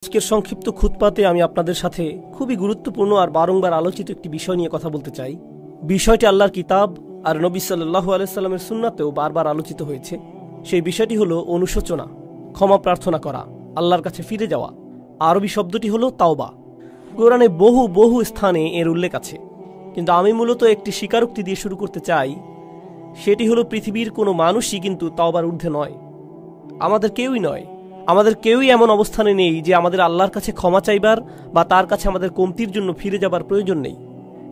আজকের সংক্ষিপ্ত খুতবাতে আমি আপনাদের সাথে খুবই গুরুত্বপূর্ণ আর বারংবার আলোচিত একটি বিষয় নিয়ে কথা বলতে চাই। বিষয়টি আল্লাহর কিতাব আর নবী সাল্লাল্লাহু আলাইহি সাল্লামের সুন্নাতেও বারবার আলোচিত হয়েছে। সেই বিষয়টি হলো অনুশোচনা, ক্ষমা প্রার্থনা করা, আল্লাহর কাছে ফিরে যাওয়া। আরবি শব্দটি হলো তাওবা। কোরআনে বহু বহু স্থানে এর উল্লেখ আছে, কিন্তু আমি মূলত একটি স্বীকারোক্তি দিয়ে শুরু করতে চাই। সেটি হলো পৃথিবীর কোনো মানুষই কিন্তু তাওবার ঊর্ধ্বে নয়। আমাদের কেউই নয়, আমাদের কেউই এমন অবস্থানে নেই যে আমাদের আল্লাহর কাছে ক্ষমা চাইবার বা তার কাছে আমাদের কমতির জন্য ফিরে যাবার প্রয়োজন নেই।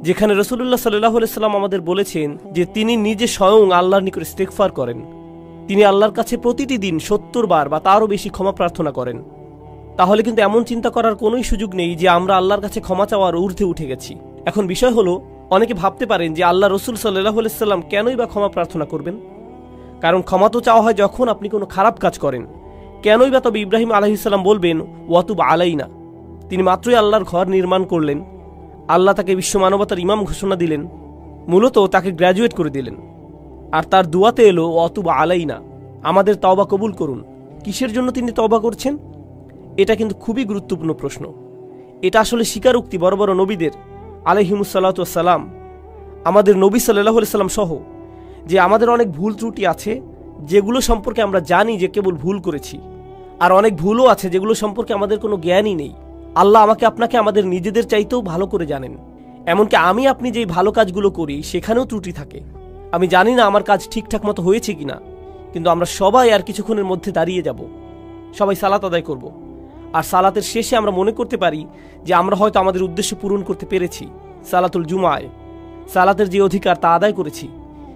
যেখানে রাসূলুল্লাহ সাল্লাল্লাহু আলাইহি সাল্লাম আমাদের বলেছেন যে তিনি নিজে স্বয়ং আল্লাহর নিকট ইস্তেগফার করেন, তিনি আল্লাহর কাছে প্রতিটি দিন ৭০ বার বা তারও বেশি ক্ষমা প্রার্থনা করেন। তাহলে কিন্তু এমন চিন্তা করার কোনোই সুযোগ নেই যে আমরা আল্লাহর কাছে ক্ষমা চাওয়ার ঊর্ধ্বে উঠে গেছি। এখন বিষয় হলো, অনেকে ভাবতে পারেন যে আল্লাহ রসুল সাল্লাল্লাহু আলাইহি সাল্লাম কেনই বা ক্ষমা প্রার্থনা করবেন? কারণ ক্ষমা তো চাওয়া হয় যখন আপনি কোনো খারাপ কাজ করেন। কেনই বা তবে ইব্রাহিম আলাইহিস সালাম বলবেন ওয়াতুব আলাইনা? তিনি মাত্রই আল্লাহর ঘর নির্মাণ করলেন, আল্লাহ তাকে বিশ্ব মানবতার ইমাম ঘোষণা দিলেন, মূলত তাকে গ্র্যাজুয়েট করে দিলেন, আর তার দুয়াতে এলো ওয়াতুব আলাইনা, আমাদের তওবা কবুল করুন। কিসের জন্য তিনি তওবা করছেন? এটা কিন্তু খুবই গুরুত্বপূর্ণ প্রশ্ন। এটা আসলে স্বীকারোক্তি বড় বড় নবীদের আলাইহিমুসসালাতু ওয়াসসালাম, আমাদের নবী সাল্লাল্লাহু আলাইহি সাল্লাম সহ, যে আমাদের অনেক ভুল ত্রুটি আছে যেগুলো সম্পর্কে আমরা জানি যে কেবল ভুল করেছি, আর অনেক ভুলও আছে যেগুলো সম্পর্কে আমাদের কোনো জ্ঞানই নেই। আল্লাহ আমাকে আপনাকে আমাদের নিজেদের চাইতেও ভালো করে জানেন। এমনকি আমি আপনি যেই ভালো কাজগুলো করি সেখানেও ত্রুটি থাকে। আমি জানি না আমার কাজ ঠিকঠাক মতো হয়েছে কিনা, কিন্তু আমরা সবাই আর কিছুক্ষণের মধ্যে দাঁড়িয়ে যাব, সবাই সালাত আদায় করব, আর সালাতের শেষে আমরা মনে করতে পারি যে আমরা হয়তো আমাদের উদ্দেশ্য পূরণ করতে পেরেছি, সালাতুল জুমায় সালাতের যে অধিকার তা আদায় করেছি।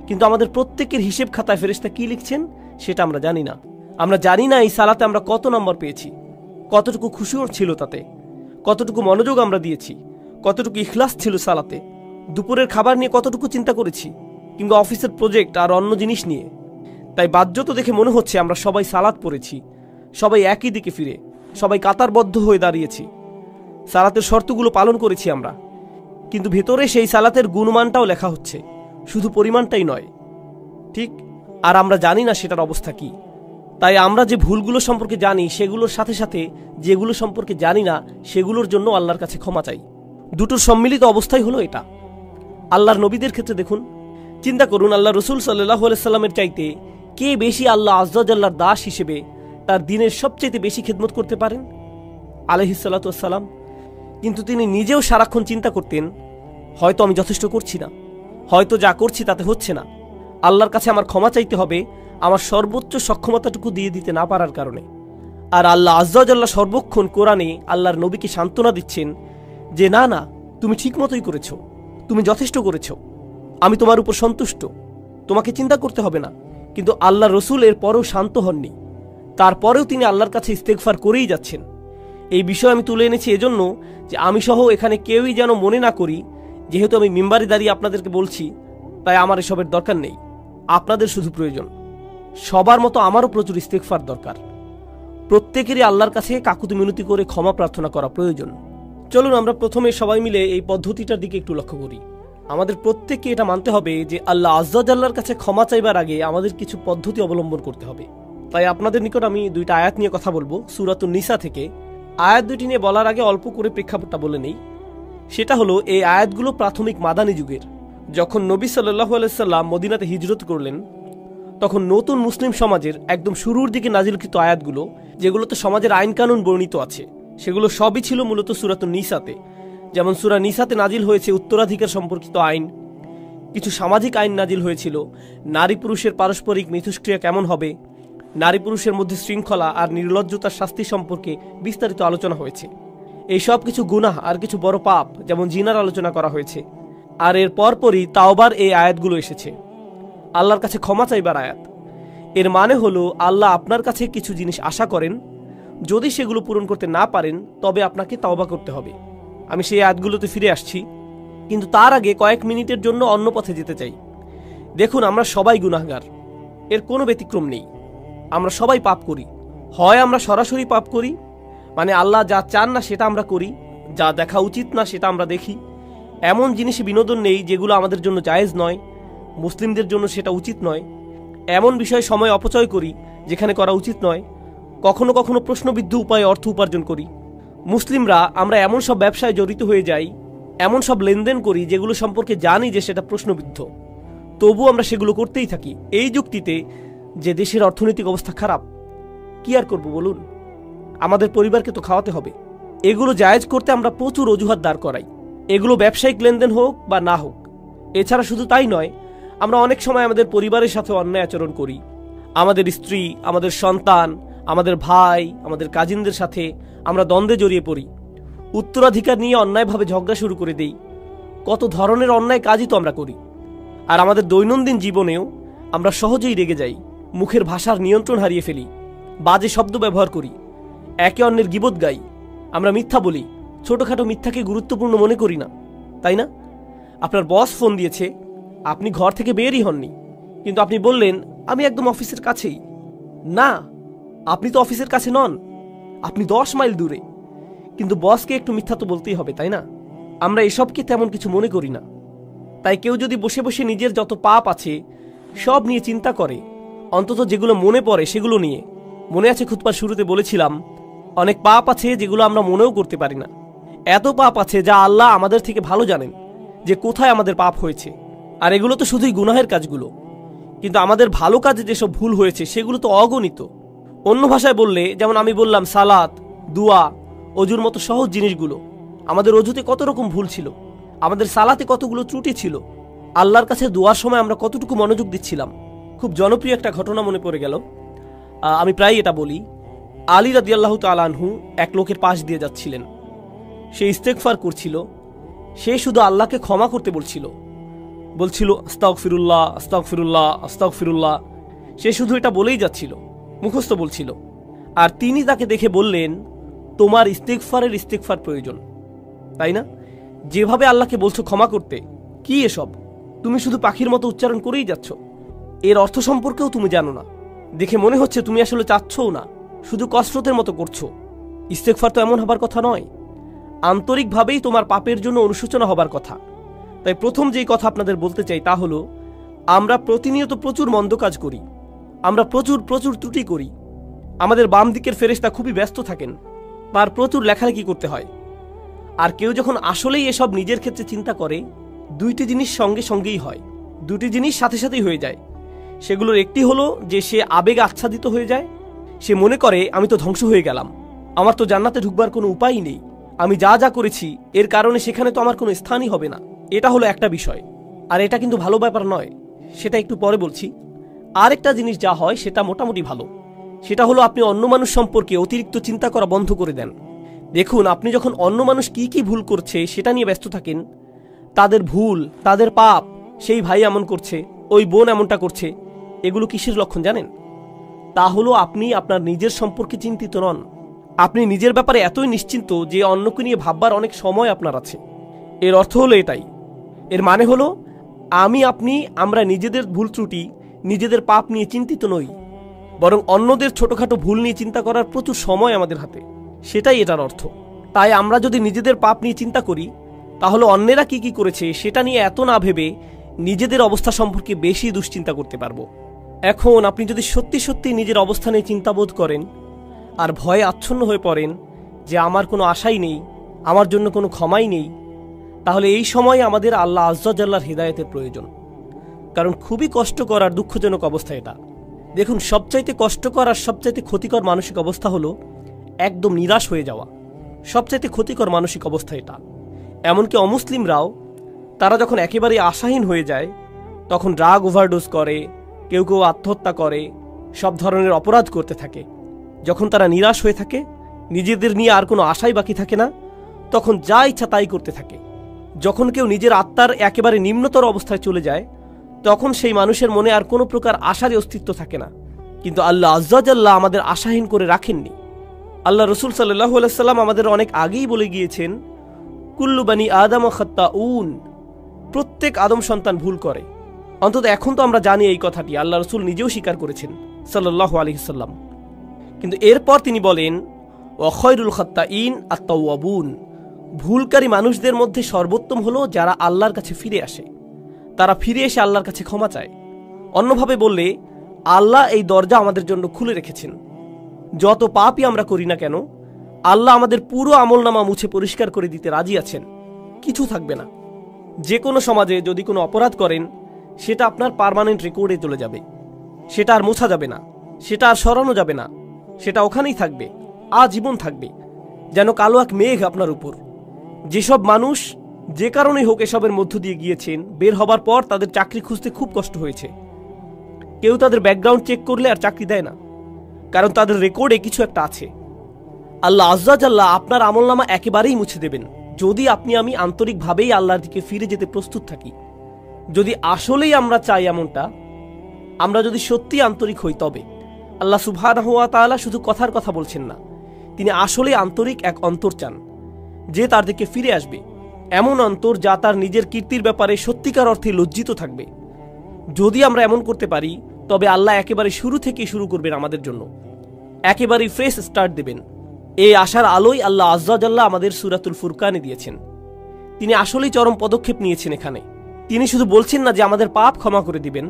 কিন্তু আমাদের প্রত্যেকের হিসেব খাতায় ফেরেশতা কি লিখছেন সেটা আমরা জানি না। আমরা জানি না এই সালাতে আমরা কত নম্বর পেয়েছি, কতটুকু খুশিও ছিল তাতে, কতটুকু মনোযোগ আমরা দিয়েছি, কতটুকু ইখলাস ছিল সালাতে, দুপুরের খাবার নিয়ে কতটুকু চিন্তা করেছি, কিংবা অফিসের প্রজেক্ট আর অন্য জিনিস নিয়ে। তাই বাহ্যত দেখে মনে হচ্ছে আমরা সবাই সালাত পড়েছি, সবাই একই দিকে ফিরে, সবাই কাতারবদ্ধ হয়ে দাঁড়িয়েছি, সালাতের শর্তগুলো পালন করেছি আমরা। কিন্তু ভেতরে সেই সালাতের গুণমানটাও লেখা হচ্ছে, শুধু পরিমাণটাই নয়, ঠিক? আর আমরা জানি না সেটার অবস্থা কি। তাই আমরা যে ভুলগুলো সম্পর্কে জানি সেগুলোর সাথে সাথে যেগুলো সম্পর্কে জানি না সেগুলোর জন্য আল্লাহর কাছে ক্ষমা চাই। দুটোর সম্মিলিত অবস্থাই হলো এটা। আল্লাহর নবীদের ক্ষেত্রে দেখুন, চিন্তা করুন, আল্লাহ রসুল সাল্লাল্লাহু আলাইহি সাল্লামের চাইতে কে বেশি আল্লাহ আযজা ওয়া জাল্লার দাস হিসেবে তার দিনের সবচেয়ে বেশি খেদমত করতে পারেন? আলাইহিস সালাতু ওয়াস সালাম। কিন্তু তিনি নিজেও সারাক্ষণ চিন্তা করতেন, হয়তো আমি যথেষ্ট করছি না, হয়তো যা করছি তাতে হচ্ছে না, আল্লাহর কাছে আমার ক্ষমা চাইতে হবে আমার সর্বোচ্চ সক্ষমতাটুকু দিয়ে দিতে না পারার কারণে। আর আল্লাহ আযজা ওয়া জাল্লা সর্বক্ষণ কোরআনে আল্লাহর নবীকে সান্ত্বনা দিচ্ছেন যে না না, তুমি ঠিক মতোই করেছো, তুমি যথেষ্ট করেছো, আমি তোমার উপর সন্তুষ্ট, তোমাকে চিন্তা করতে হবে না। কিন্তু আল্লাহ রসুল এর পরেও শান্ত হননি, তারপরেও তিনি আল্লাহর কাছে ইস্তেগফার করেই যাচ্ছেন। এই বিষয় আমি তুলে এনেছি এজন্য যে আমি সহ এখানে কেউই যেন মনে না করি যেহেতু আমি মিম্বারে দাঁড়িয়ে আপনাদেরকে বলছি তাই আমার এসবের দরকার নেই। আপনাদের শুধু প্রয়োজন, সবার মতো আমারও প্রচুর ইস্তেগফার দরকার। প্রত্যেকেরই আল্লাহর কাছে কাকুতি মিনতি করে ক্ষমা প্রার্থনা করা প্রয়োজন। চলুন আমরা প্রথমে সবাই মিলে এই পদ্ধতিটার দিকে একটু লক্ষ্য করি। আমাদের প্রত্যেককে এটা মানতে হবে যে আল্লাহ আযজা ওয়া জাল্লার কাছে ক্ষমা চাইবার আগে আমাদের কিছু পদ্ধতি অবলম্বন করতে হবে। তাই আপনাদের নিকট আমি দুইটা আয়াত নিয়ে কথা বলবো সূরাতুন নিসা থেকে। আয়াত দুটি নিয়ে বলার আগে অল্প করে প্রেক্ষাপটটা বলে নেই। সেটা হলো, এই আয়াতগুলো প্রাথমিক মাদানী যুগের। যখন নবী সাল্লাল্লাহু আলাইহি সাল্লাম মদিনাতে হিজরত করলেন তখন নতুন মুসলিম সমাজের একদম শুরুর দিকে নাজিলকৃত আয়াতগুলো, যেগুলোতে সমাজের আইন কানুন বর্ণিত আছে, সেগুলো সবই ছিল মূলত সূরাতুন নিসাতে। যেমন সূরা নিসাতে নাজিল হয়েছে উত্তরাধিকার সম্পর্কিত আইন, কিছু সামাজিক আইন নাজিল হয়েছিল, নারী পুরুষের পারস্পরিক মিথস্ক্রিয়া কেমন হবে, নারী পুরুষের মধ্যে শৃঙ্খলা আর নির্লজ্জতার শাস্তি সম্পর্কে বিস্তারিত আলোচনা হয়েছে। এই সব কিছু গুনাহ আর কিছু বড় পাপ যেমন জিনার আলোচনা করা হয়েছে। আর এর পরপরই তাওবার এই আয়াতগুলো এসেছে, আল্লাহর কাছে ক্ষমা চাইবার আয়াত। এর মানে হলো আল্লাহ আপনার কাছে কিছু জিনিস আশা করেন, যদি সেগুলো পূরণ করতে না পারেন তবে আপনাকে তাওবা করতে হবে। আমি সেই আয়াতগুলোতে ফিরে আসছি, কিন্তু তার আগে কয়েক মিনিটের জন্য অন্য পথে যেতে চাই। দেখুন, আমরা সবাই গুনাহগার, এর কোনো ব্যতিক্রম নেই। আমরা সবাই পাপ করি। হয় আমরা সরাসরি পাপ করি, মানে আল্লাহ যা চান না সেটা আমরা করি, যা দেখা উচিত না সেটা আমরা দেখি, এমন জিনিসে বিনোদন নেই যেগুলো আমাদের জন্য জায়েজ নয়, মুসলিমদের জন্য সেটা উচিত নয়, এমন বিষয়ে সময় অপচয় করি যেখানে করা উচিত নয়, কখনো কখনো প্রশ্নবিদ্ধ উপায়ে অর্থ উপার্জন করি। মুসলিমরা আমরা এমন সব ব্যবসায় জড়িত হয়ে যাই, এমন সব লেনদেন করি যেগুলো সম্পর্কে জানি যে সেটা প্রশ্নবিদ্ধ, তবু আমরা সেগুলো করতেই থাকি এই যুক্তিতে যে দেশের অর্থনৈতিক অবস্থা খারাপ। কি আর করব বলুন, আমাদের পরিবারকে তো খাওয়াতে হবে। এগুলো জায়েজ করতে আমরা প্রচুর অজুহাত দাঁড় করাই, এগুলো ব্যবসায়িক লেনদেন হোক বা না হোক। এছাড়া শুধু তাই নয়, আমরা অনেক সময় আমাদের পরিবারের সাথে অন্যায় আচরণ করি। আমাদের স্ত্রী, আমাদের সন্তান, আমাদের ভাই, আমাদের কাজিনদের সাথে আমরা দ্বন্দ্বে জড়িয়ে পড়ি, উত্তরাধিকার নিয়ে অন্যায়ভাবে ঝগড়া শুরু করে দেই। কত ধরনের অন্যায় কাজই তো আমরা করি। আর আমাদের দৈনন্দিন জীবনেও আমরা সহজেই রেগে যাই, মুখের ভাষার নিয়ন্ত্রণ হারিয়ে ফেলি, বাজে শব্দ ব্যবহার করি, একে অন্যের গীবত গাই, আমরা মিথ্যা বলি, ছোটখাটো মিথ্যাকে গুরুত্বপূর্ণ মনে করি না, তাই না? আপনার বস ফোন দিয়েছে, আপনি ঘর থেকে বেরই হননি, কিন্তু আপনি বললেন আমি একদম অফিসের কাছেই। না, আপনি তো অফিসের কাছে নন, আপনি 10 মাইল দূরে। কিন্তু বসকে একটু মিথ্যা তো বলতেই হবে, তাই না? আমরা এসবকে তেমন কিছু মনে করি না। তাই কেউ যদি বসে বসে নিজের যত পাপ আছে সব নিয়ে চিন্তা করে, অন্তত যেগুলো মনে পড়ে সেগুলো নিয়ে। মনে আছে খুতবার শুরুতে বলেছিলাম, অনেক পাপ আছে যেগুলো আমরা মনেও করতে পারি না। এত পাপ আছে যা আল্লাহ আমাদের থেকে ভালো জানেন যে কোথায় আমাদের পাপ হয়েছে। আর এগুলো তো শুধুই গুনাহের কাজগুলো, কিন্তু আমাদের ভালো কাজে যেসব ভুল হয়েছে সেগুলো তো অগণিত। অন্য ভাষায় বললে, যেমন আমি বললাম সালাত, দুয়া, অজুর মতো সহজ জিনিসগুলো, আমাদের অজুতে কত রকম ভুল ছিল, আমাদের সালাতে কতগুলো ত্রুটি ছিল, আল্লাহর কাছে দোয়ার সময় আমরা কতটুকু মনোযোগ দিচ্ছিলাম। খুব জনপ্রিয় একটা ঘটনা মনে পড়ে গেল, আমি প্রায় এটা বলি। আলী রাদিয়াল্লাহু তাআলা আনহু এক লোকের পাশ দিয়ে যাচ্ছিলেন, সে ইস্তেগফার করছিল, সে শুধু আল্লাহকে ক্ষমা করতে বলছিল আস্তাগফিরুল্লাহ আস্তাগফিরুল্লাহ আস্তাগফিরুল্লাহ। সে শুধু এটা বলেই যাচ্ছিল, মুখস্থ বলছিল। আর তিনি তাকে দেখে বললেন, তোমার ইস্তেগফার প্রয়োজন, তাই না? যেভাবে আল্লাহকে বলছো ক্ষমা করতে, কি এসব? তুমি শুধু পাখির মতো উচ্চারণ করেই যাচ্ছ, এর অর্থ সম্পর্কেও তুমি জানো না। দেখে মনে হচ্ছে তুমি আসলে চাচ্ছও না, শুধু কসরতের মতো করছো। ইস্তেগফার তো এমন হবার কথা নয়, আন্তরিকভাবেই তোমার পাপের জন্য অনুশোচনা হবার কথা। তাই প্রথম যেই কথা আপনাদের বলতে চাই তা হলো, আমরা প্রতিনিয়ত প্রচুর মন্দ কাজ করি, আমরা প্রচুর ত্রুটি করি। আমাদের বাম দিকের ফেরেশতা খুবই ব্যস্ত থাকেন, তার প্রচুর লেখালেখি করতে হয়। আর কেউ যখন আসলেই এসব নিজের ক্ষেত্রে চিন্তা করে, দুইটি জিনিস সঙ্গেই হয়, দুটি জিনিস সাথে সাথেই হয়ে যায়। সেগুলোর একটি হলো যে সে আবেগে আচ্ছাদিত হয়ে যায়, সে মনে করে আমি তো ধ্বংস হয়ে গেলাম, আমার তো জান্নাতে ঢুকবার কোনো উপায়ই নেই, আমি যা করেছি এর কারণে সেখানে তো আমার কোনো স্থানই হবে না। এটা হলো একটা বিষয়, আর এটা কিন্তু ভালো ব্যাপার নয়, সেটা একটু পরে বলছি। আরেকটা জিনিস যা হয় সেটা মোটামুটি ভালো, সেটা হলো আপনি অন্য মানুষ সম্পর্কে অতিরিক্ত চিন্তা করা বন্ধ করে দেন। দেখুন, আপনি যখন অন্য মানুষ কি ভুল করছে সেটা নিয়ে ব্যস্ত থাকেন, তাদের ভুল, তাদের পাপ, সেই ভাই এমন করছে, ওই বোন এমনটা করছে, এগুলো কিসের লক্ষণ জানেন? তা হলো আপনি আপনার নিজের সম্পর্কে চিন্তিত নন। আপনি নিজের ব্যাপারে এতই নিশ্চিন্ত যে অন্যকে নিয়ে ভাববার অনেক সময় আপনার আছে। এর অর্থ হলো এটাই। এর মানে হলো আমরা নিজেদের ভুল ত্রুটি, নিজেদের পাপ নিয়ে চিন্তিত নই, বরং অন্যদের ছোটখাটো ভুল নিয়ে চিন্তা করার প্রচুর সময় আমাদের হাতে, সেটাই এটার অর্থ। তাই আমরা যদি নিজেদের পাপ নিয়ে চিন্তা করি, তাহলে অন্যেরা কি করেছে সেটা নিয়ে এত না ভেবে নিজেদের অবস্থা সম্পর্কে বেশি দুশ্চিন্তা করতে পারবো। এখন আপনি যদি সত্যি নিজের অবস্থানে চিন্তাবোধ করেন আর ভয়ে আচ্ছন্ন হয়ে পড়েন যে আমার কোনো আশাই নেই, আমার জন্য কোনো ক্ষমাই নেই, তাহলে এই সময় আমাদের আল্লাহ আজ্জা জাল্লার হিদায়াতের প্রয়োজন। কারণ খুবই কষ্টকর আর দুঃখজনক অবস্থা এটা। দেখুন, সবচাইতে কষ্টকর আর সবচাইতে ক্ষতিকর মানসিক অবস্থা হলো একদম নিরাশ হয়ে যাওয়া। সবচাইতে ক্ষতিকর মানসিক অবস্থা এটা। এমনকি অমুসলিমরাও তারা যখন একেবারে আশাহীন হয়ে যায়, তখন ড্রাগ ওভারডোজ করে, কেউ আত্মহত্যা করে, সব ধরনের অপরাধ করতে থাকে। যখন তারা নিরাশ হয়ে থাকে, নিজেদের নিয়ে আর কোনো আশাই বাকি থাকে না, তখন যা ইচ্ছা তাই করতে থাকে। যখন কেউ নিজের আত্মার একেবারে নিম্নতর অবস্থায় চলে যায়, তখন সেই মানুষের মনে আর কোনো প্রকার আশারই অস্তিত্ব থাকে না। কিন্তু আল্লাহ আজ্জা জাল্লা আমাদের আশাহীন করে রাখেননি। আল্লাহ রসুল সাল্লাল্লাহু আলাইহি সাল্লাম আমাদের অনেক আগেই বলে গিয়েছেন, কুল্লু বানি আদম খাত্তাউন, প্রত্যেক আদম সন্তান ভুল করে। অন্তত এখন তো আমরা জানি এই কথাটি, আল্লাহ রসুল নিজেও স্বীকার করেছেন সাল্লাল্লাহু আলাইহি সাল্লাম। কিন্তু এরপর তিনি বলেন, ওয়া খায়রুল খাত্তাইন আত-তাওয়াবুন, ভুলকারী মানুষদের মধ্যে সর্বোত্তম হলো যারা আল্লাহর কাছে ফিরে আসে, তারা ফিরে এসে আল্লাহর কাছে ক্ষমা চায়। অন্যভাবে বললে, আল্লাহ এই দরজা আমাদের জন্য খুলে রেখেছেন। যত পাপই আমরা করি না কেন, আল্লাহ আমাদের পুরো আমলনামা মুছে পরিষ্কার করে দিতে রাজি আছেন, কিছু থাকবে না। যে কোনো সমাজে যদি কোনো অপরাধ করেন, সেটা আপনার পার্মানেন্ট রেকর্ডে চলে যাবে, সেটা আর মোছা যাবে না, সেটা আর সরানো যাবে না, সেটা ওখানেই থাকবে, আজীবন থাকবে, যেন কালো এক মেঘ আপনার উপর। যেসব মানুষ যে কারণেই হোক এসবের মধ্য দিয়ে গিয়েছেন, বের হবার পর তাদের চাকরি খুঁজতে খুব কষ্ট হয়েছে। কেউ তাদের ব্যাকগ্রাউন্ড চেক করলে আর চাকরি দেয় না, কারণ তাদের রেকর্ডে কিছু একটা আছে। আল্লাহ আজ্জা জাল্লাহ আপনার আমলনামা একেবারেই মুছে দেবেন, যদি আপনি আমি আন্তরিকভাবেই আল্লাহর দিকে ফিরে যেতে প্রস্তুত থাকি। যদি আসলেই আমরা চাই এমনটা, আমরা যদি সত্যি আন্তরিক হই, তবে আল্লাহ সুবহানাহু ওয়া তাআলা শুধু কথার কথা বলছেন না, তিনি আসলেই আন্তরিক এক অন্তর চান, যে তার দিকে ফিরে আসবে। এমন অন্তর যা তার নিজের কীর্তির ব্যাপারে সত্যিকার অর্থে লজ্জিত থাকবে। যদি আমরা এমন করতে পারি, তবে আল্লাহ একেবারে শুরু থেকেই শুরু করবেন আমাদের জন্য, একেবারেই ফ্রেশ স্টার্ট দেবেন। এই আশার আলোই আল্লাহ আজ্জা জাল্লাহ আমাদের সূরাতুল ফুরকানে দিয়েছেন। তিনি আসলেই চরম পদক্ষেপ নিয়েছেন এখানে। তিনি শুধু বলছেন না যে আমাদের পাপ ক্ষমা করে দিবেন,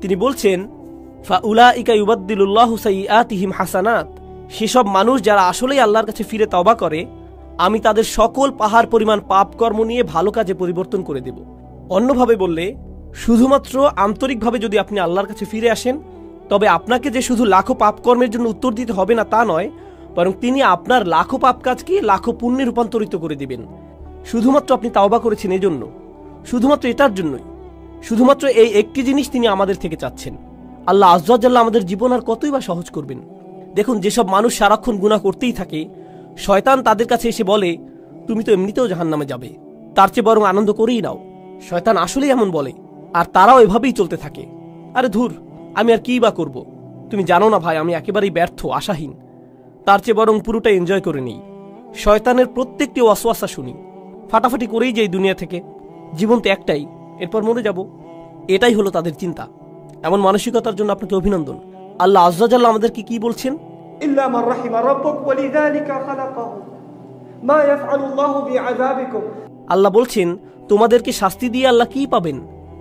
তিনি বলছেন ফাউলাইকা ইউবাদদিলুল্লাহু সাইয়্যাতিহিম হাসানাত, সেসব মানুষ যারা আসলেই আল্লাহর কাছে ফিরে তওবা করে, আমি তাদের সকল পাহাড় পরিমাণ পাপ কর্ম নিয়ে ভালো কাজে পরিবর্তন করে দেব। অন্যভাবে বললে, শুধুমাত্র আন্তরিকভাবে যদি আপনি আল্লাহর কাছে ফিরে আসেন, তবে আপনাকে যে শুধু লাখো পাপ কর্মের জন্য উত্তর দিতে হবে না তা নয়, বরং তিনি আপনার লাখো পাপ কাজকে লাখো পুণ্যে রূপান্তরিত করে দিবেন। শুধুমাত্র আপনি তাওবা করেছেন এজন্য, শুধুমাত্র এটার জন্যই, শুধুমাত্র এই একটি জিনিস তিনি আমাদের থেকে চাচ্ছেন। আল্লাহ আজ্জা জাল্লাহ আমাদের জীবন আর কতই বা সহজ করবেন। দেখুন, যেসব মানুষ সারাক্ষণ গুনাহ করতেই থাকে, শয়তান তাদের কাছে এসে বলে তুমি তো এমনিতেও জাহান্নামে যাবে, তার চেয়ে বরং আনন্দ করেই নাও। শয়তান আসলেই এমন বলে, আর তারাও এভাবেই চলতে থাকে। আরে ধুর, আমি আর কি বা করব, তুমি জানো না ভাই, আমি একেবারেই ব্যর্থ, আশাহীন, তার চেয়ে বরং পুরোটা এনজয় করে নেই। শয়তানের প্রত্যেকটি ওয়াসওয়াসা শুনি, ফাটাফাটি করেই যাই দুনিয়া থেকে, জীবন তো একটাই, এরপর মরে যাব, এটাই হলো তাদের চিন্তা। এমন মানসিকতার জন্য আপনাকে অভিনন্দন। আল্লাহ আজ্জা জাল্লাহ আমাদেরকে কি বলছেন? ইল্লা মান রাহিমা রাব্বুক ওয়ালিযালিকা খালাকাহু মা ইয়াফআলুল্লাহু বিআযাবিকুম। আল্লাহ বলছেন, তোমাদেরকে শাস্তি দিয়ে আল্লাহ কি পাবেন?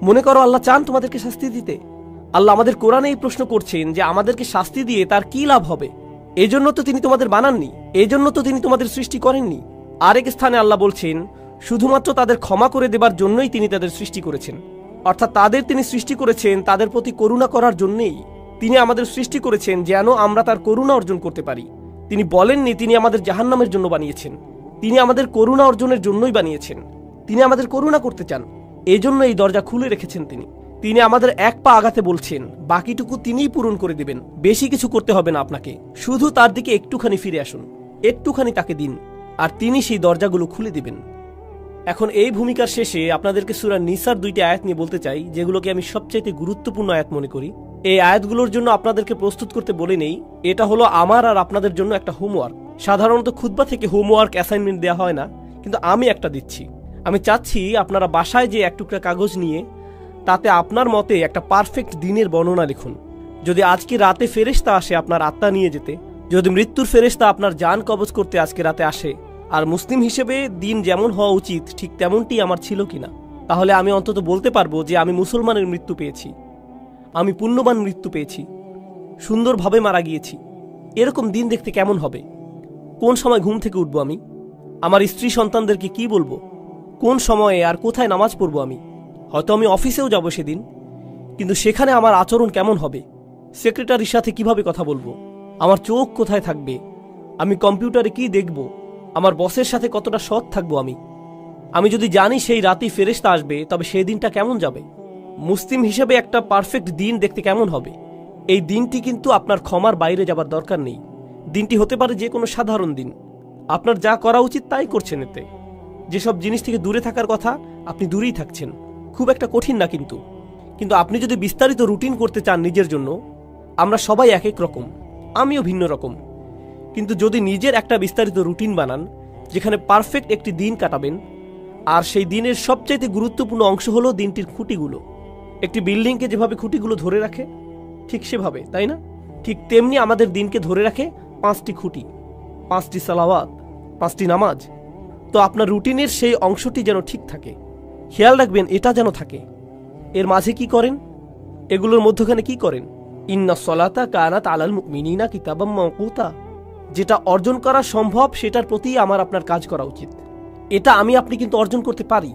মনে করো আল্লাহ চান তোমাদেরকে শাস্তি দিতে? আল্লাহ আমাদের কোরআনে এই প্রশ্ন করছেন যে আমাদেরকে শাস্তি দিয়ে তার কি লাভ হবে? এজন্য তো তিনি তোমাদের বানাননি, এজন্য তো তিনি তোমাদের সৃষ্টি করেননি। আরেক স্থানে আল্লাহ বলছেন, শুধুমাত্র তাদের ক্ষমা করে দেবার জন্যই তিনি তাদের সৃষ্টি করেছেন। অর্থাৎ তাদের তিনি সৃষ্টি করেছেন তাদের প্রতি করুণা করার জন্যই। তিনি আমাদের সৃষ্টি করেছেন যেন আমরা তার করুণা অর্জন করতে পারি। তিনি বলেননি তিনি আমাদের জাহান্নামের জন্য বানিয়েছেন, তিনি আমাদের করুণা অর্জনের জন্যই বানিয়েছেন। তিনি আমাদের করুণা করতে চান, এজন্য এই দরজা খুলে রেখেছেন তিনি। তিনি আমাদের এক পা আগাতে বলছেন, বাকিটুকু তিনিই পূরণ করে দিবেন। বেশি কিছু করতে হবে না আপনাকে, শুধু তার দিকে একটুখানি ফিরে আসুন, একটুখানি তাকে দিন, আর তিনি সেই দরজাগুলো খুলে দিবেন। এখন এই ভূমিকার শেষে আপনাদেরকে সূরা নিসার 2টি আয়াত নিয়ে বলতে চাই, যেগুলোকে আমি সবচাইতে গুরুত্বপূর্ণ আয়াত মনে করি। এই আয়াতগুলোর জন্য আপনাদেরকে প্রস্তুত করতে বলে নেই, এটা হলো আমার আর আপনাদের জন্য একটা হোমওয়ার্ক। সাধারণত খুতবা থেকে হোমওয়ার্ক অ্যাসাইনমেন্ট দেওয়া হয় না, কিন্তু আমি একটা দিচ্ছি। আমি চাচ্ছি আপনারা বাসায় যে এক টুকরা কাগজ নিয়ে তাতে আপনার মতে একটা পারফেক্ট দিনের বর্ণনা লিখুন। যদি আজকে রাতে ফেরেশতা আসে আপনার আত্মা নিয়ে যেতে, যদি মৃত্যুর ফেরেশতা আপনার জান কবজ করতে আজকে রাতে আসে, আর মুসলিম হিসেবে দিন যেমন হওয়া উচিত ঠিক তেমনটি আমার ছিল কিনা, তাহলে আমি অন্তত বলতে পারবো যে আমি মুসলমানের মৃত্যু পেয়েছি, আমি পুণ্যবান মৃত্যু পেয়েছি, সুন্দরভাবে মারা গিয়েছি। এরকম দিন দেখতে কেমন হবে? কোন সময় ঘুম থেকে উঠবো আমি? আমার স্ত্রী সন্তানদেরকে কি বলবো? কোন সময়ে আর কোথায় নামাজ পড়বো আমি? হয়তো আমি অফিসেও যাব সেদিন, কিন্তু সেখানে আমার আচরণ কেমন হবে? সেক্রেটারির সাথে কিভাবে কথা বলবো? আমার চোখ কোথায় থাকবে? আমি কম্পিউটারে কি দেখব? আমার বসের সাথে কতটা সৎ থাকবো আমি যদি জানি সেই রাতেই ফেরেশতা আসবে, তবে সেই দিনটা কেমন যাবে? মুসলিম হিসেবে একটা পারফেক্ট দিন দেখতে কেমন হবে? এই দিনটি কিন্তু আপনার ক্ষমার বাইরে যাবার দরকার নেই। দিনটি হতে পারে যে কোনো সাধারণ দিন, আপনার যা করা উচিত তাই করছেন। এতে যেসব জিনিস থেকে দূরে থাকার কথা আপনি দূরেই থাকছেন, খুব একটা কঠিন না। কিন্তু আপনি যদি বিস্তারিত রুটিন করতে চান নিজের জন্য, আমরা সবাই এক এক রকম, আমিও ভিন্ন রকম, কিন্তু যদি নিজের একটা বিস্তারিত রুটিন বানান যেখানে পারফেক্ট একটি দিন কাটাবেন, আর সেই দিনের সবচাইতে গুরুত্বপূর্ণ অংশ হলো দিনটির খুঁটিগুলো। একটি বিল্ডিংকে যেভাবে খুঁটিগুলো ধরে রাখে ঠিক সেভাবে, তাই না? ঠিক তেমনি আমাদের দিনকে ধরে রাখে 5টি খুঁটি, 5টি সালাওয়াত, 5টি নামাজ। তো আপনার রুটিনের সেই অংশটি যেন ঠিক থাকে, খেয়াল রাখবেন এটা যেন থাকে। এর মাঝে কি করেন? এগুলোর মধ্যখানে কি করেন? ইন্নাস সালাতা কানাত আলাল মুমিনিনা কিতাবাম মাওকুতা। যেটা অর্জন করা সম্ভব সেটার প্রতি আমার আপনার কাজ করা উচিত। এটা আমি আপনি কিন্তু অর্জন করতে পারি।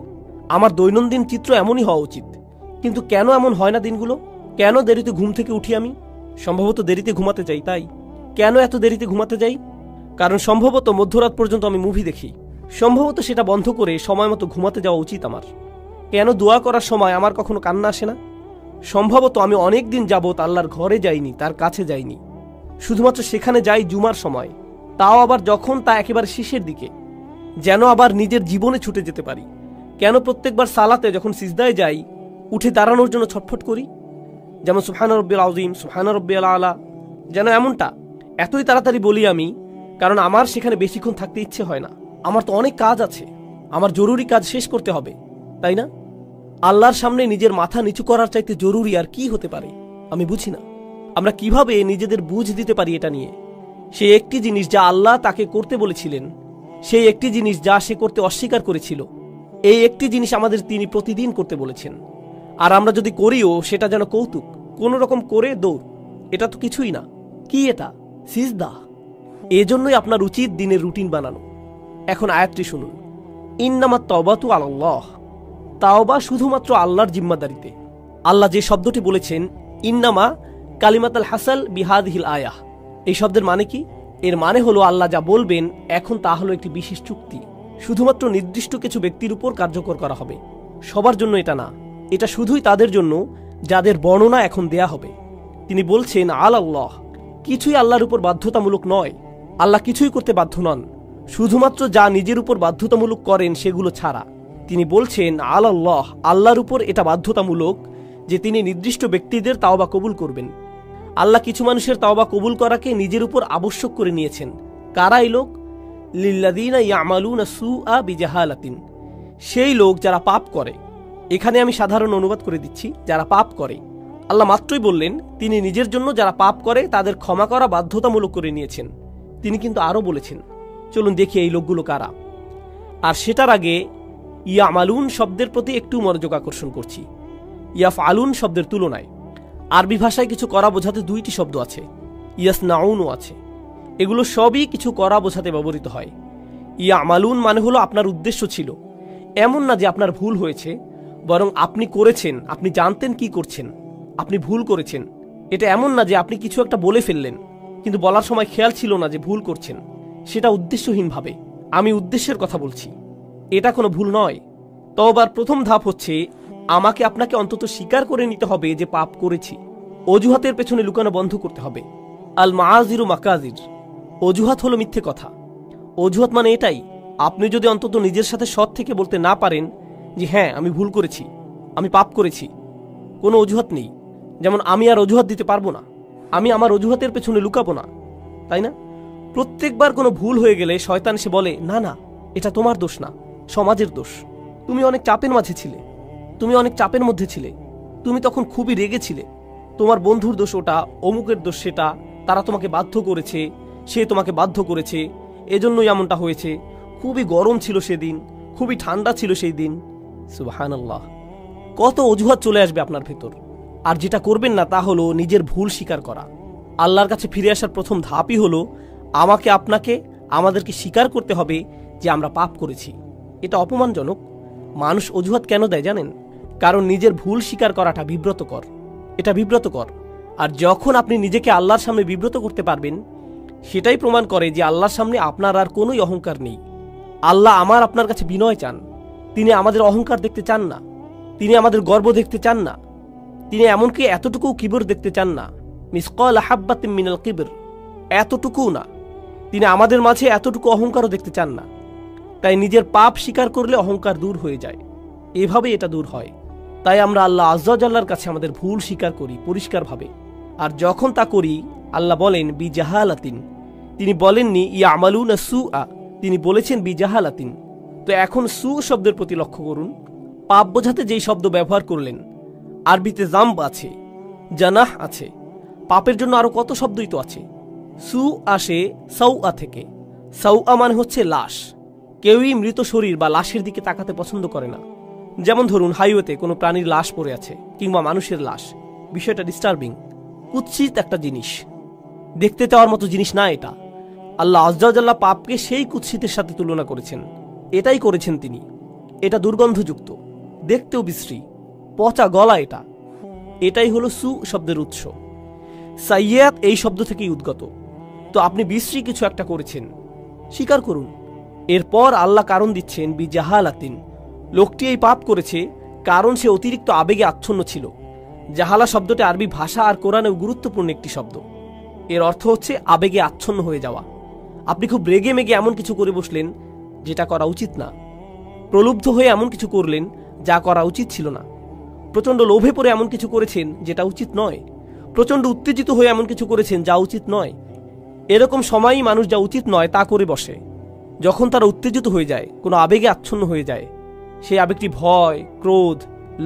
আমার দৈনন্দিন চিত্র এমনই হওয়া উচিত। কিন্তু কেন এমন হয় না দিনগুলো? কেন দেরিতে ঘুম থেকে উঠি আমি? সম্ভবত দেরিতে ঘুমাতে যাই। তাই কেন এত দেরিতে ঘুমাতে যাই? কারণ সম্ভবত মধ্যরাত পর্যন্ত আমি মুভি দেখি। সম্ভবত সেটা বন্ধ করে সময় মতো ঘুমাতে যাওয়া উচিত আমার। কেন দোয়া করার সময় আমার কখনো কান্না আসে না? সম্ভবত আমি অনেক দিন যাবত আল্লাহর ঘরে যাইনি, তার কাছে যাইনি। শুধুমাত্র সেখানে যাই জুমার সময়, তাও আবার যখন তা একেবারে শেষের দিকে, যেন আবার নিজের জীবনে ছুটে যেতে পারি। কেন প্রত্যেকবার সালাতে যখন সিজদায় যাই উঠে দাঁড়ানোর জন্য ছটফট করি? যেমন সুবহান রাব্বিল আযীম, সুবহান রাব্বিল আলা, যেন এমনটা এতই তাড়াতাড়ি বলি আমি, কারণ আমার সেখানে বেশিক্ষণ থাকতে ইচ্ছে হয় না। আমার তো অনেক কাজ আছে, আমার জরুরি কাজ শেষ করতে হবে, তাই না? আল্লাহর সামনে নিজের মাথা নিচু করার চাইতে জরুরি আর কি হতে পারে? আমি বুঝি না আমরা কিভাবে নিজেদের বুঝ দিতে পারি এটা নিয়ে। সেই একটি জিনিস যা আল্লাহ তাকে করতে বলেছিলেন, সেই একটি জিনিস যা সে করতে অস্বীকার করেছিল, এই একটি জিনিস আমাদের তিনি প্রতিদিন করতে বলেছেন। আর আমরা যদি করিও সেটা যেন কৌতুক, কোন রকম করে দৌড়। এটা তো কিছুই না। কি এটা? সিজদা। এজন্যই আপনার উচিত দিনের রুটিন বানানো। এখন আয়াতটি শুনুন, ইন্নামাত তাওবাতু আলাল্লাহ। তাওবা শুধুমাত্র আল্লাহর জিম্মাদারিতে। আল্লাহ যে শব্দটি বলেছেন ইন্নামা কালিমাতাল হাসাল বিহাদিহিল আয়াহ, এই শব্দের মানে কি? এর মানে হলো আল্লাহ যা বলবেন এখন তা হলো একটি বিশেষ চুক্তি, শুধুমাত্র নির্দিষ্ট কিছু ব্যক্তির উপর কার্যকর করা হবে, সবার জন্য এটা না। এটা শুধুই তাদের জন্য যাদের বর্ণনা এখন দেয়া হবে। তিনি বলছেন আলাল্লাহ, কিছুই আল্লাহর উপর বাধ্যতামূলক নয়। আল্লাহ কিছুই করতে বাধ্য নন, শুধুমাত্র যা নিজের উপর বাধ্যতামূলক করেন সেগুলো ছাড়া। তিনি বলছেন আলাল্লাহ, আল্লাহর উপর এটা বাধ্যতামূলক যে তিনি নির্দিষ্ট ব্যক্তিদের তাওবা কবুল করবেন। আল্লাহ কিছু মানুষের তাওবা কবুল করাকে নিজের উপর আবশ্যক করে নিয়েছেন। কারা এই লোক? লিল্লাযীনা ইয়ামালুনা সুআ বিজাহালাতিন, সেই লোক যারা পাপ করে। এখানে আমি সাধারণ অনুবাদ করে দিচ্ছি, যারা পাপ করে। আল্লাহ মাত্রই বললেন তিনি নিজের জন্য যারা পাপ করে তাদের ক্ষমা করা বাধ্যতামূলক করে নিয়েছেন। তিনি কিন্তু আরও বলেছেন, চলুন দেখি এই লোকগুলো কারা। আর সেটার আগে ইয়ামালুন শব্দের প্রতি একটু মনোযোগ আকর্ষণ করছি। ইয়াফআলুন শব্দের তুলনায় আরবি ভাষায় কিছু করা বোঝাতে দুইটি শব্দ আছে, ইয়াসনাউনও আছে। এগুলো সবই কিছু করা বোঝাতে ব্যবহৃত হয়। ইয়ামালুন মানে হলো আপনার উদ্দেশ্য ছিল, এমন না যে আপনার ভুল হয়েছে, বরং আপনি করেছেন, আপনি জানতেন কি করছেন, আপনি ভুল করেছেন। এটা এমন না যে আপনি কিছু একটা বলে ফেললেন কিন্তু বলার সময় খেয়াল ছিল না যে ভুল করছেন, সেটা উদ্দেশ্যহীনভাবে। আমি উদ্দেশ্যের কথা বলছি, এটা কোনো ভুল নয়। তওবার প্রথম ধাপ হচ্ছে আমাকে আপনাকে অন্তত স্বীকার করে নিতে হবে যে পাপ করেছি। অজুহাতের পেছনে লুকানো বন্ধ করতে হবে। আল মাআযিরু মাকাযির, অজুহাত হলো মিথ্যে কথা। অজুহাত মানে এটাই, আপনি যদি অন্তত নিজের সাথে সৎ থেকে বলতে না পারেন যে হ্যাঁ আমি ভুল করেছি, আমি পাপ করেছি, কোনো অজুহাত নেই। যেমন আমি আর অজুহাত দিতে পারবো না, আমি আমার অজুহাতের পেছনে লুকাবো না, তাই না? প্রত্যেকবার কোনো ভুল হয়ে গেলে শয়তান এসে বলে না না এটা তোমার দোষ না, সমাজের দোষ। তুমি অনেক চাপের মাঝে ছিলে, তুমি অনেক চাপের মধ্যে ছিলে, তুমি তখন খুবই রেগেছিলে, তোমার বন্ধুর দোষ ওটা, অমুকের দোষ সেটা, তারা তোমাকে বাধ্য করেছে, সে তোমাকে বাধ্য করেছে, এজন্যই এমনটা হয়েছে, খুবই গরম ছিল সেদিন, খুবই ঠান্ডা ছিল সেই দিন। সুবহানাল্লাহ, কত অজুহাত চলে আসবে আপনার ভেতর। আর যেটা করবেন না তা হলো নিজের ভুল স্বীকার করা। আল্লাহর কাছে ফিরে আসার প্রথম ধাপই হলো আমাকে আপনাকে আমাদেরকে স্বীকার করতে হবে যে আমরা পাপ করেছি। এটা অপমানজনক। মানুষ অজুহাত কেন দেয় জানেন? কারণ নিজের ভুল স্বীকার করাটা বিব্রতকর, এটা বিব্রতকর। আর যখন আপনি নিজেকে আল্লাহর সামনে বিব্রত করতে পারবেন, সেটাই প্রমাণ করে যে আল্লাহর সামনে আপনার আর কোনোই অহংকার নেই। আল্লাহ আমার আপনার কাছে বিনয় চান, তিনি আমাদের অহংকার দেখতে চান না, তিনি আমাদের গর্ব দেখতে চান না, তিনি এমনকি এতটুকু কিবর দেখতে চান না, মিসকাল হাব্বাতিন মিনাল কিবর, এতটুকুও না। তিনি আমাদের মাঝে এতটুকু অহংকারও দেখতে চান না। তাই নিজের পাপ স্বীকার করলে অহংকার দূর হয়ে যায়, এভাবেই এটা দূর হয়। তাই আমরা আল্লাহ আজ্জা ওয়া জাল্লার কাছে আমাদের ভুল স্বীকার করি পরিষ্কারভাবে। আর যখন তা করি আল্লাহ বলেন বিজাহালাতিন, তিনি বলেননি ইয়ামালুনা সুআ, তিনি বলেছেন বিজাহালাতিন। তো এখন সু শব্দের প্রতি লক্ষ্য করুন। পাপ বোঝাতে যেই শব্দ ব্যবহার করলেন, আরবিতে জাম্ব আছে, জানাহ আছে, পাপের জন্য আরো কত শব্দই তো আছে। সু আসে সাউআ থেকে। সাউআ মানে হচ্ছে লাশ। কেউই মৃত শরীর বা লাশের দিকে তাকাতে পছন্দ করে না। যেমন ধরুন হাইওয়েতে কোনো প্রাণীর লাশ পড়ে আছে কিংবা মানুষের লাশ, বিষয়টা ডিস্টার্বিং, কুৎসিত একটা জিনিস, দেখতে চাওয়ার মতো জিনিস না এটা। আল্লাহ আয্যা ওয়া জাল্লা পাপকে সেই কুৎসিতের সাথে তুলনা করেছেন। এটাই করেছেন তিনি। এটা দুর্গন্ধযুক্ত, দেখতেও বিশ্রী, পচা গলা। এটাই হলো সু শব্দের উৎস। সাইয়্যাত এই শব্দ থেকেই উদ্গত। তো আপনি বিশ্রী কিছু একটা করেছেন, স্বীকার করুন। এরপর আল্লাহ কারণ দিচ্ছেন বিজাহালাতিন, লোকটি এই পাপ করেছে কারণ সে অতিরিক্ত আবেগে আচ্ছন্ন ছিল। জাহালা শব্দটি আরবি ভাষা আর কোরআনেও গুরুত্বপূর্ণ একটি শব্দ। এর অর্থ হচ্ছে আবেগে আচ্ছন্ন হয়ে যাওয়া। আপনি খুব রেগে মেগে এমন কিছু করে বসলেন যেটা করা উচিত না। প্রলুব্ধ হয়ে এমন কিছু করলেন যা করা উচিত ছিল না। প্রচণ্ড লোভে পড়ে এমন কিছু করেছেন যেটা উচিত নয়। প্রচণ্ড উত্তেজিত হয়ে এমন কিছু করেছেন যা উচিত নয়। এরকম সময়ই মানুষ যা উচিত নয় তা করে বসে। যখন তারা উত্তেজিত হয়ে যায়, কোনো আবেগে আচ্ছন্ন হয়ে যায়, সেই আবেগটি ভয়, ক্রোধ,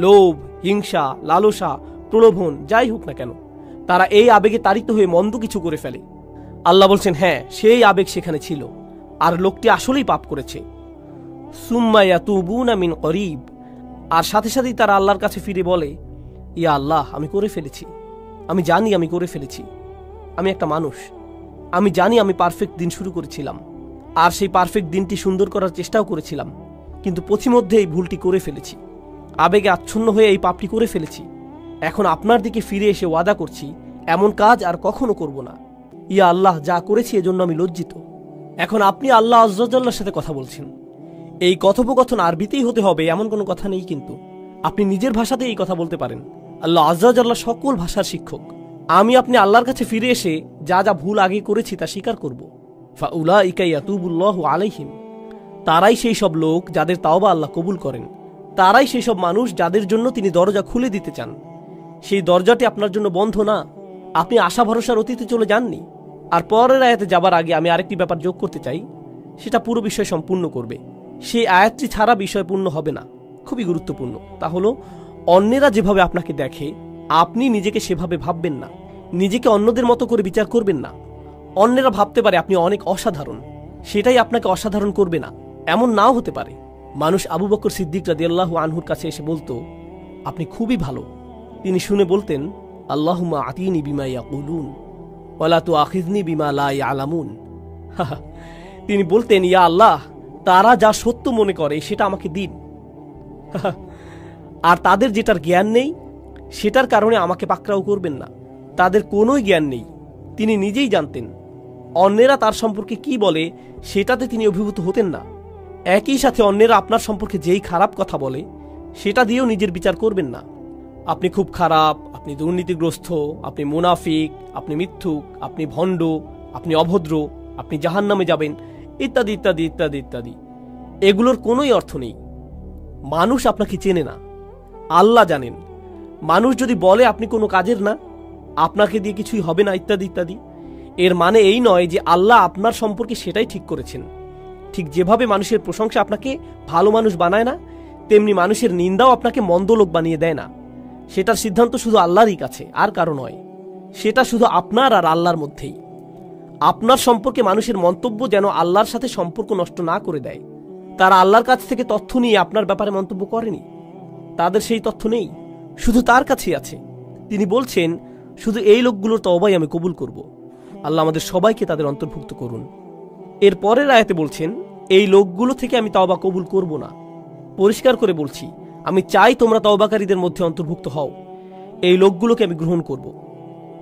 লোভ, হিংসা, লালসা, প্রলোভন যাই হোক না কেন, তারা এই আবেগে তাড়িত হয়ে মন্দ কিছু করে ফেলে। আল্লাহ বলছেন, হ্যাঁ, সেই আবেগ সেখানে ছিল আর লোকটি আসলেই পাপ করেছে। সুম্মা ইয়াতুবুনা মিন করিব, আর সাথে সাথেই তারা আল্লাহর কাছে ফিরে বলে, ইয়া আল্লাহ, আমি করে ফেলেছি, আমি জানি আমি করে ফেলেছি, আমি একটা মানুষ, আমি জানি আমি পারফেক্ট দিন শুরু করেছিলাম আর সেই পারফেক্ট দিনটি সুন্দর করার চেষ্টাও করেছিলাম, কিন্তু পথিমধ্যে এই ভুলটি করে ফেলেছি, আবেগে আচ্ছন্ন হয়ে এই পাপটি করে ফেলেছি। এখন আপনার দিকে ফিরে এসে ওয়াদা করছি এমন কাজ আর কখনো করব না। ইয়া আল্লাহ, যা করেছি এজন্য আমি লজ্জিত। এখন আপনি আল্লাহ আয্যা ওয়া জাল্লার সাথে কথা বলছেন। এই কথোপকথন আরবিতেই হতে হবে এমন কোনো কথা নেই, কিন্তু আপনি নিজের ভাষাতেই এই কথা বলতে পারেন। আল্লাহ আয্যা ওয়া জাল্লা সকল ভাষার শিক্ষক। আপনি আল্লাহর কাছে ফিরে এসে যা যা ভুল আগে করেছি তা স্বীকার করব। ফাউলাইকা ইয়াতুবুল্লাহু আলাইহিম, তারাই সেই সব লোক যাদের তাওবা আল্লাহ কবুল করেন। তারাই সেই সব মানুষ যাদের জন্য তিনি দরজা খুলে দিতে চান। সেই দরজাটি আপনার জন্য বন্ধ না। আপনি আশা ভরসার অতীতে চলে যাননি। আর পরের আয়াতে যাবার আগে আমি আরেকটি ব্যাপার যোগ করতে চাই, সেটা পুরো বিষয় সম্পূর্ণ করবে। সেই আয়াতটি ছাড়া বিষয় পূর্ণ হবে না। খুবই গুরুত্বপূর্ণ। তা হলো, অন্যেরা যেভাবে আপনাকে দেখে আপনি নিজেকে সেভাবে ভাববেন না। নিজেকে অন্যদের মতো করে বিচার করবেন না। অন্যেরা ভাবতে পারে আপনি অনেক অসাধারণ, সেটাই আপনাকে অসাধারণ করবে না, এমন নাও হতে পারে। মানুষ আবু বকর সিদ্দিক রাদিয়াল্লাহু আনহুর কাছে এসে বলতো, আপনি খুবই ভালো। তিনি শুনে বলতেন, আল্লাহুম্মা আতিনি বিমা ইয়াকুলুন ওয়ালা তুআখিযনি বিমা লা ইয়ালামুন। তিনি বলতেন, ইয়া আল্লাহ, তারা যা সত্য মনে করে সেটা আমাকে দিন, আর তাদের যেটার জ্ঞান নেই সেটার কারণে আমাকে পাকড়াও করবেন না। তাদের কোনো জ্ঞান নেই, তিনি নিজেই জানতেন। অন্যেরা তার সম্পর্কে কি বলে সেটাতে তিনি অভিভূত হতেন না। একই সাথে অন্যেরা আপনার সম্পর্কে যেই খারাপ কথা বলে সেটা দিয়েও নিজের বিচার করবেন না। আপনি খুব খারাপ, আপনি দুর্নীতিগ্রস্ত, আপনি মুনাফিক, আপনি মিথ্যুক, আপনি ভণ্ড, আপনি অভদ্র, আপনি জাহান্নামে যাবেন, ইত্যাদি ইত্যাদি ইত্যাদি ইত্যাদি। এগুলোর কোনোই অর্থ নেই। মানুষ আপনাকে চেনে না, আল্লাহ জানেন। মানুষ যদি বলে আপনি কোনো কাজের না, আপনাকে দিয়ে কিছুই হবে না, ইত্যাদি ইত্যাদি, এর মানে এই নয় যে আল্লাহ আপনার সম্পর্কে সেটাই ঠিক করেছেন। ঠিক যেভাবে মানুষের প্রশংসা আপনাকে ভালো মানুষ বানায় না, তেমনি মানুষের নিন্দাও আপনাকে মন্দ লোক বানিয়ে দেয় না। সেটার সিদ্ধান্ত শুধু আল্লাহরই কাছে, আর কারো নয়। সেটা শুধু আপনার আর আল্লাহর মধ্যেই। আপনার সম্পর্কে মানুষের মন্তব্য যেন আল্লাহর সাথে সম্পর্ক নষ্ট না করে দেয়। তারা আল্লাহর কাছ থেকে তথ্য নিয়ে আপনার ব্যাপারে মন্তব্য করেনি, তাদের সেই তথ্য নেই, শুধু তার কাছেই আছে। তিনি বলছেন, শুধু এই লোকগুলোর তওবাই আমি কবুল করব। আল্লাহ আমাদের সবাইকে তাদের অন্তর্ভুক্ত করুন। এর পরের আয়াতে বলছেন, এই লোকগুলো থেকে আমি তওবা কবুল করব না। পরিষ্কার করে বলছি, আমি চাই তোমরা তওবাকারীদের মধ্যে অন্তর্ভুক্ত হও। এই লোকগুলোকে আমি গ্রহণ করব,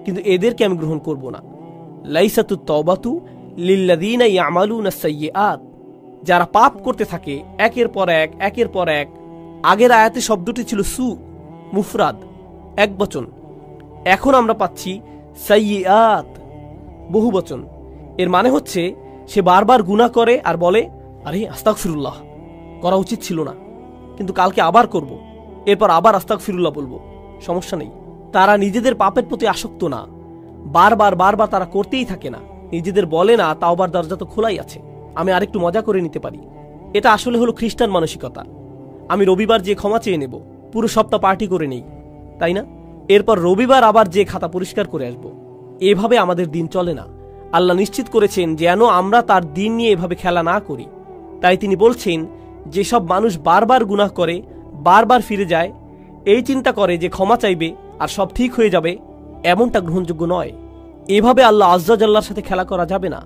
কিন্তু এদেরকে আমি গ্রহণ করব না। লাইসাতুত তাওবাতু লিল্লাযীনা ইয়ামালুনা সাইয়্যাত, যারা পাপ করতে থাকে একের পর এক একের পর এক। আগের আয়াতে শব্দটি ছিল সু, মুফরাদ, একবচন। এখন আমরা পাচ্ছি সাইয়্যাত, বহুবচন। এর মানে হচ্ছে সে বারবার গুনাহ করে আর বলে, আরে আস্তাগফিরুল্লাহ, করা উচিত ছিল না, কিন্তু কালকে আবার করব, এরপর আবার আস্তাগফিরুল্লাহ বলবো, সমস্যা নেই। তারা নিজেদের পাপের প্রতি আসক্ত না, বারবার বারবার তারা করতেই থাকে না। নিজেদের বলে না, তাওবার দরজা তো খোলাই আছে, আমি আরেকটু মজা করে নিতে পারি। এটা আসলে হলো খ্রিস্টান মানসিকতা। আমি রবিবার যে ক্ষমা চেয়ে নেব, পুরো সপ্তাহ পার্টি করে নেই, তাই না? এরপর রবিবার আবার যে খাতা পরিষ্কার করে আসব। এভাবে আমাদের দিন চলে না। আল্লাহ নিশ্চিত করেছেন যেন আমরা তার দিন নিয়ে এভাবে খেলা না করি। তাই তিনি বলছেন, যেসব মানুষ বারবার গুনাহ করে, বারবার ফিরে যায়, এই চিন্তা করে যে ক্ষমা চাইবে আর সব ঠিক হয়ে যাবে, এমনটা গ্রহণযোগ্য নয়। এভাবে আল্লাহ আয্যা ওয়া জাল্লার সাথে খেলা করা যাবে না।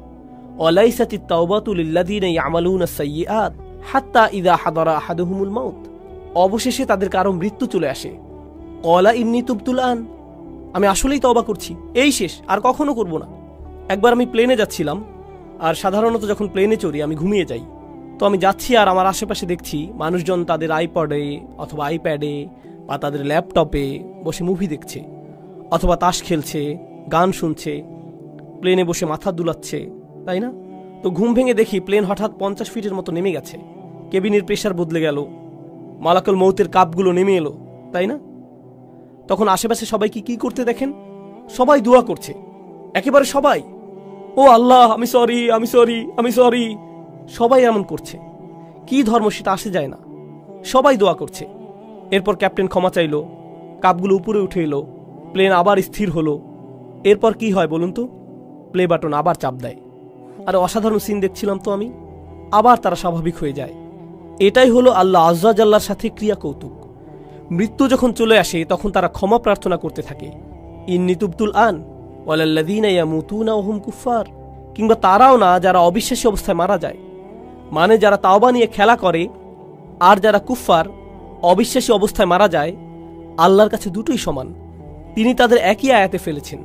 ওয়ালাইসাতিত তাওবাতু লিল্লাযীনা ইয়ামালুনা আস-সাইয়্যাত হাত্তা ইযা হাদারা আহাদুহুমুল মাউত। অবশেষে তাদের কারো মৃত্যু চলে আসে। ক্বালা ইন্নী তুবতুল আন, আমি আসলেই তওবা করছি, এই শেষ, আর কখনো করব না। একবার আমি প্লেনে যাচ্ছিলাম, আর সাধারণত যখন প্লেনে চড়ি আমি ঘুমিয়ে যাই। তো আমি যাচ্ছি আর আমার আশেপাশে দেখছি মানুষজন তাদের আইপডে অথবা আইপ্যাডে বা তাদের ল্যাপটপে বসে মুভি দেখছে, অথবা তাস খেলছে, গান শুনছে, প্লেনে বসে মাথা দুলাচ্ছে, তাই না? তো ঘুম ভেঙে দেখি প্লেন হঠাৎ 50 ফিটের মতো নেমে গেছে, কেবিনের প্রেশার বদলে গেল, মালাকুল মৌতের কাপগুলো নেমে এলো, তাই না? তখন আশেপাশে সবাইকে কি করতে দেখেন? সবাই দোয়া করছে, একেবারে সবাই। ও আল্লাহ, আমি সরি, আমি সরি, আমি সরি। সবাই এমন করছে। কি ধর্ম সেটা আসে যায় না, সবাই দোয়া করছে। এরপর ক্যাপ্টেন ক্ষমা চাইল, কাপগুলো উপরে উঠে এলো, প্লেন আবার স্থির হলো। এরপর কি হয় বলুন তো? প্লে বাটন আবার চাপ দেয়। আর অসাধারণ সিন দেখছিলাম তো আমি। আবার তারা স্বাভাবিক হয়ে যায়। এটাই হলো আল্লাহ আয্যা জাল্লার সাথে ক্রিয়া কৌতুক। মৃত্যু যখন চলে আসে তখন তারা ক্ষমা প্রার্থনা করতে থাকে, ইন্নী তুবতুল আন ওয়ালাল্লাযীনা ইয়ামুতুনা ওয়া হুম কুফফার। কিংবা তারাও না যারা অবিশ্বাসী অবস্থায় মারা যায়, মানে যারা তাওবা নিয়ে খেলা করে আর যারা কুফফার অবিশ্বাসী অবস্থায় মারা যায়, আল্লাহর কাছে দুটোই সমান। তিনি তাদের একই আয়াতে ফেলেছেন,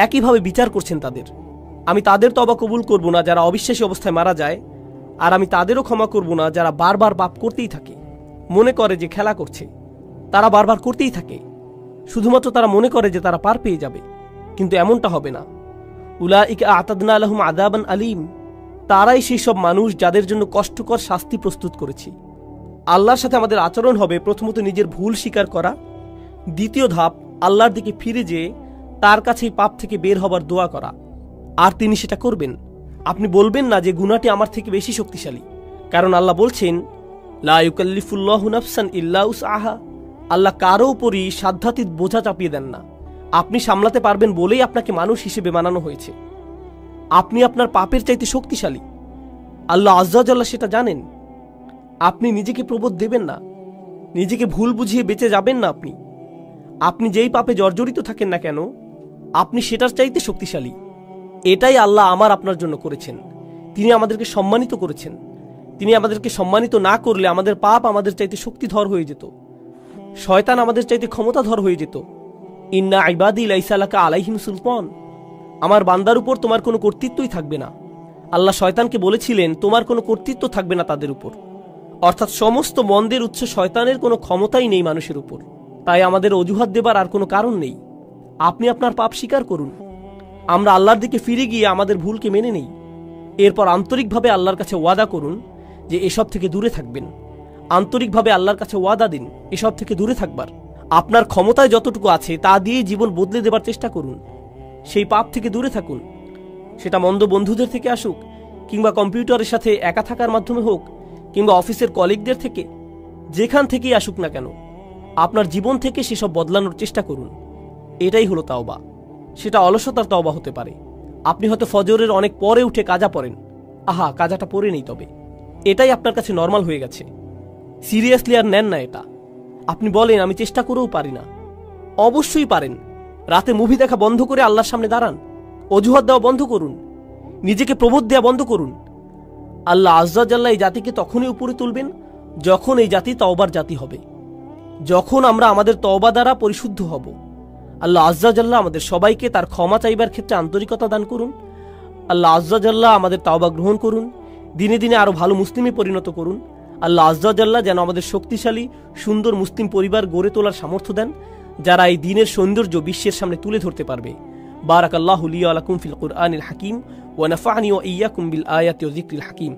একইভাবে বিচার করছেন তাদের। আমি তাদের তওবা কবুল করব না যারা অবিশ্বাসী অবস্থায় মারা যায়, আর আমি তাদেরও ক্ষমা করব না যারা বারবার পাপ করতেই থাকে, মনে করে যে খেলা করছে। তারা বারবার করতেই থাকে, শুধুমাত্র তারা মনে করে যে তারা পার পেয়ে যাবে, কিন্তু এমনটা হবে না। উলাইকা আ'তাদনা লাহুম আযাবান আলীম, তারাই সেই সব মানুষ যাদের জন্য কষ্টকর শাস্তি প্রস্তুত করেছি। আল্লাহর সাথে আমাদের আচরণ হবে প্রথমত নিজের ভুল স্বীকার করা, দ্বিতীয় ধাপ আল্লাহর দিকে ফিরে যেয়ে তার কাছেই পাপ থেকে বের হবার দোয়া করা, আর তিনি সেটা করবেন। আপনি বলবেন না যে গুনাহটি আমার থেকে বেশি শক্তিশালী, কারণ আল্লাহ বলছেন লা ইউকাল্লিফুল্লাহু নাফসান ইল্লা উসআহা। আল্লাহ কারো উপরই সাধ্যাতীত বোঝা চাপিয়ে দেন না। আপনি সামলাতে পারবেন বলেই আপনাকে মানুষ হিসেবে বানানো হয়েছে। আপনি আপনার পাপের চাইতে শক্তিশালী, আল্লাহ আয্যা জাল্লা সেটা জানেন। আপনি নিজেকে প্রবোধ দেবেন না, নিজেকে ভুল বুঝিয়ে বেঁচে যাবেন না। আপনি যেই পাপে জর্জরিত থাকেন না কেন, আপনি সেটার চাইতে শক্তিশালী। এটাই আল্লাহ আমার আপনার জন্য করেছেন। তিনি আমাদেরকে সম্মানিত করেছেন। তিনি আমাদেরকে সম্মানিত না করলে আমাদের পাপ আমাদের চাইতে শক্তিধর হয়ে যেত, শয়তান আমাদের চাইতে ক্ষমতাধর হয়ে যেত। ইন্না ইবাদি লাইসা লাকা আলাইহিম সুলতান, আমার বান্দার উপর তোমার কোনো কর্তৃত্বই থাকবে না। আল্লাহ শয়তানকে বলেছিলেন তোমার কোনো কর্তৃত্ব থাকবে না তাদের উপর, অর্থাৎ সমস্ত মন্দের উৎস শয়তানের কোনো ক্ষমতাই নেই মানুষের উপর। তাই আমাদের অজুহাত দেবার আর কোনো কারণ নেই। আপনি আপনার পাপ স্বীকার করুন, আমরা আল্লাহর দিকে ফিরে গিয়ে আমাদের ভুলকে মেনে নেই। এরপর আন্তরিকভাবে আল্লাহর কাছে ওয়াদা করুন যে এসব থেকে দূরে থাকবেন। আন্তরিকভাবে আল্লাহর কাছে ওয়াদা দিন এসব থেকে দূরে থাকবার। আপনার ক্ষমতায় যতটুকু আছে তা দিয়ে জীবন বদলে দেবার চেষ্টা করুন। সেই পাপ থেকে দূরে থাকুন, সেটা মন্দ বন্ধুদের থেকে আসুক, কিংবা কম্পিউটারের সাথে একা থাকার মাধ্যমে হোক, কিংবা অফিসের কলিগদের থেকে, যেখান থেকেই আসুক না কেন, আপনার জীবন থেকে সেসব বদলানোর চেষ্টা করুন। এটাই হলো তাওবা। সেটা অলসতার তাওবা হতে পারে। আপনি হয়তো ফজরের অনেক পরে উঠে কাজা পড়েন, আহা কাজাটা পরে নেই, তবে এটাই আপনার কাছে নর্মাল হয়ে গেছে, সিরিয়াসলি আর নেন না এটা। আপনি বলেন আমি চেষ্টা করেও পারি না। অবশ্যই পারেন। রাতে মুভি দেখা বন্ধ করে আল্লাহর সামনে দাঁড়ান, অজুহাত দেওয়া বন্ধ করুন, নিজেকে প্রবোধ দেওয়া বন্ধ করুন। আল্লাহ আয্যা জাল্লা এই জাতিকে তখনই উপরে তুলবেন যখন এই জাতি তওবার জাতি হবে, যখন আমরা আমাদের তওবা দ্বারা পরিশুদ্ধ হব। আল্লাহ আয্যা জাল্লা আমাদের সবাইকে তার ক্ষমা চাইবার ক্ষেত্রে আন্তরিকতা দান করুন। আল্লাহ আয্যা জাল্লা আমাদের তওবা গ্রহণ করুন, দিনে দিনে আরো ভালো মুসলিমে পরিণত করুন। আল্লাহ আয্যা জাল্লা যেন আমাদের শক্তিশালী সুন্দর মুসলিম পরিবার গড়ে তোলার সামর্থ্য দেন, যারা এই দ্বীনের সৌন্দর্য বিশ্বের সামনে তুলে ধরতে পারবে। বারাকাল্লাহু লি ওয়া লাকুম ফিল কুরআনিল হাকিম ওয়া নাফা'নি ওয়া ইয়্যাকুম বিল আয়াতি ওয়া যিকরিল হাকিম।